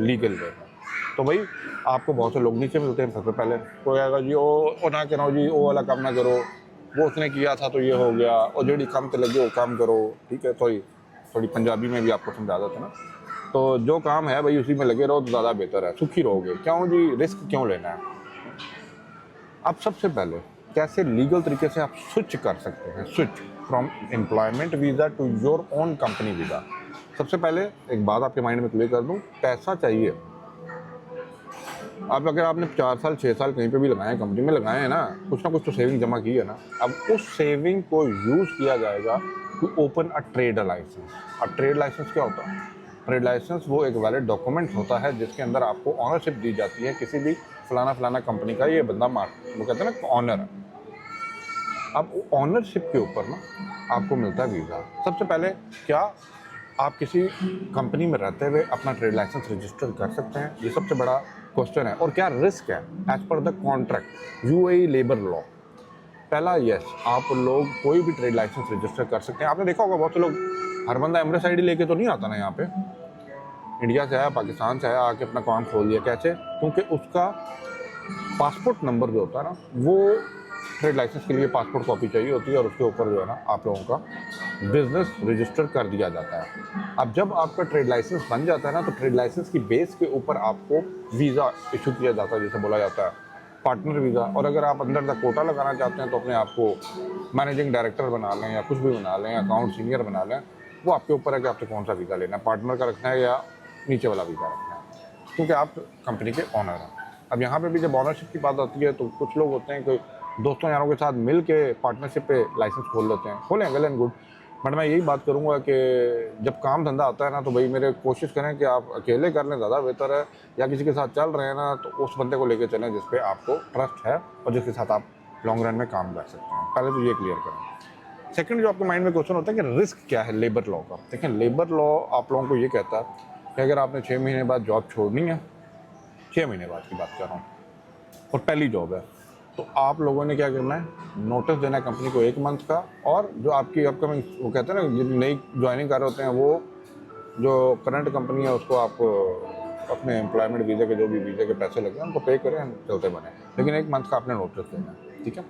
Legal way में। तो भाई आपको बहुत से लोग नीचे मिलते हैं सबसे पहले, कोई आएगा जी ओ ना करो जी, वो वाला काम ना करो, वो उसने किया था तो ये हो गया, और जेडी काम पे लगे वो काम करो। ठीक है, थोड़ी पंजाबी में भी आपको समझा देते ना। तो जो काम है भाई उसी में लगे रहो तो ज़्यादा बेहतर है, सुखी रहोगे। क्यों जी, रिस्क क्यों लेना है। अब सबसे पहले कैसे लीगल तरीके से आप स्विच कर सकते हैं, switch from employment visa to your own company visa. सबसे पहले एक बात आपके माइंड में क्लियर कर दूं, पैसा चाहिए। अब अगर आपने 4 साल 6 साल कहीं पे भी लगाए, कंपनी में लगाए हैं ना कुछ तो सेविंग जमा की है ना, अब उस सेविंग को यूज़ किया जाएगा to open a trade license. अब ट्रेड लाइसेंस क्या होता है? ट्रेड लाइसेंस वो एक वैलिड डॉक्यूमेंट होता है जिसके अंदर आपको ऑनरशिप दी जाती है किसी भी फलाना कंपनी का, ये बंदा वो कहते हैं ना ऑनर है। अब ऑनरशिप के ऊपर ना आपको मिलता है वीज़ा। सबसे पहले क्या आप किसी कंपनी में रहते हुए अपना ट्रेड लाइसेंस रजिस्टर कर सकते हैं? ये सबसे बड़ा क्वेश्चन है। और क्या रिस्क है as per the contract UAE labour law? पहला यस, आप लोग कोई भी ट्रेड लाइसेंस रजिस्टर कर सकते हैं। आपने देखा होगा बहुत से लोग, हर बंदा एमरेस आईडी लेके तो नहीं आता ना यहाँ पे, इंडिया से आया पाकिस्तान से आया आके अपना काम खोल दिया। कैसे? क्योंकि उसका पासपोर्ट नंबर जो होता है ना, वो ट्रेड लाइसेंस के लिए पासपोर्ट कॉपी चाहिए होती है, और उसके ऊपर जो है ना आप लोगों का बिजनेस रजिस्टर कर दिया जाता है। अब जब आपका ट्रेड लाइसेंस बन जाता है ना, तो ट्रेड लाइसेंस की बेस के ऊपर आपको वीज़ा इशू किया जाता है, जैसे बोला जाता है पार्टनर वीज़ा। और अगर आप अंदर द कोटा लगाना चाहते हैं तो अपने आप को मैनेजिंग डायरेक्टर बना लें या कुछ भी बना लें, अकाउंट सीनियर बना लें, वो आपके ऊपर है कि आपसे कौन सा वीज़ा लेना है, पार्टनर का रखना है या नीचे वाला वीज़ा रखना है, क्योंकि आप कंपनी के ऑनर हैं। अब यहाँ पे भी जब ऑनरशिप की बात आती है तो कुछ लोग होते हैं कि दोस्तों यारों के साथ मिल के पार्टनरशिप पे लाइसेंस खोल लेते हैं, खोलें, वेल एंड गुड। बट मैं यही बात करूँगा कि जब काम धंधा आता है ना, तो भाई मेरे कोशिश करें कि आप अकेले कर लें, ज़्यादा बेहतर है। या किसी के साथ चल रहे हैं ना, तो उस बंदे को लेकर चलें जिस पे आपको ट्रस्ट है और जिसके साथ आप लॉन्ग रन में काम कर सकते हैं। पहले तो ये क्लियर करें। सेकंड जो आपके माइंड में क्वेश्चन होता है कि रिस्क क्या है लेबर लॉ का। देखें, लेबर लॉ आप लोगों को ये कहता है कि अगर आपने 6 महीने बाद जॉब छोड़नी है, 6 महीने बाद की बात कर रहा हूँ, और पहली जॉब है, तो आप लोगों ने क्या करना है, नोटिस देना है कंपनी को 1 मंथ का। और जो आपकी अपकमिंग, वो कहते हैं ना नई ज्वाइनिंग कर रहे होते हैं, वो जो करंट कंपनी है उसको आप अपने एम्प्लॉयमेंट वीज़े के जो भी वीज़े के पैसे लगे हैं उनको पे करें, चलते बने। लेकिन 1 मंथ का आपने नोटिस देना है, ठीक है।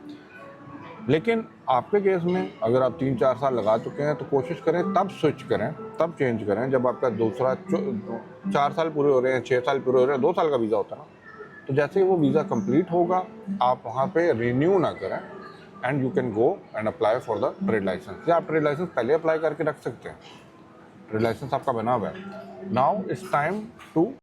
लेकिन आपके केस में अगर आप 3-4 साल लगा चुके हैं तो कोशिश करें तब स्विच करें, तब चेंज करें जब आपका दूसरा 4 साल पूरे हो रहे हैं, 6 साल पूरे हो रहे हैं, 2 साल का वीज़ा होता है ना। तो जैसे ही वो वीज़ा कंप्लीट होगा, आप वहाँ पे रिन्यू ना करें, and you can go and apply for the trade license. या आप ट्रेड लाइसेंस पहले अप्लाई करके रख सकते हैं, ट्रेड लाइसेंस आपका बना हुआ है। Now it's time to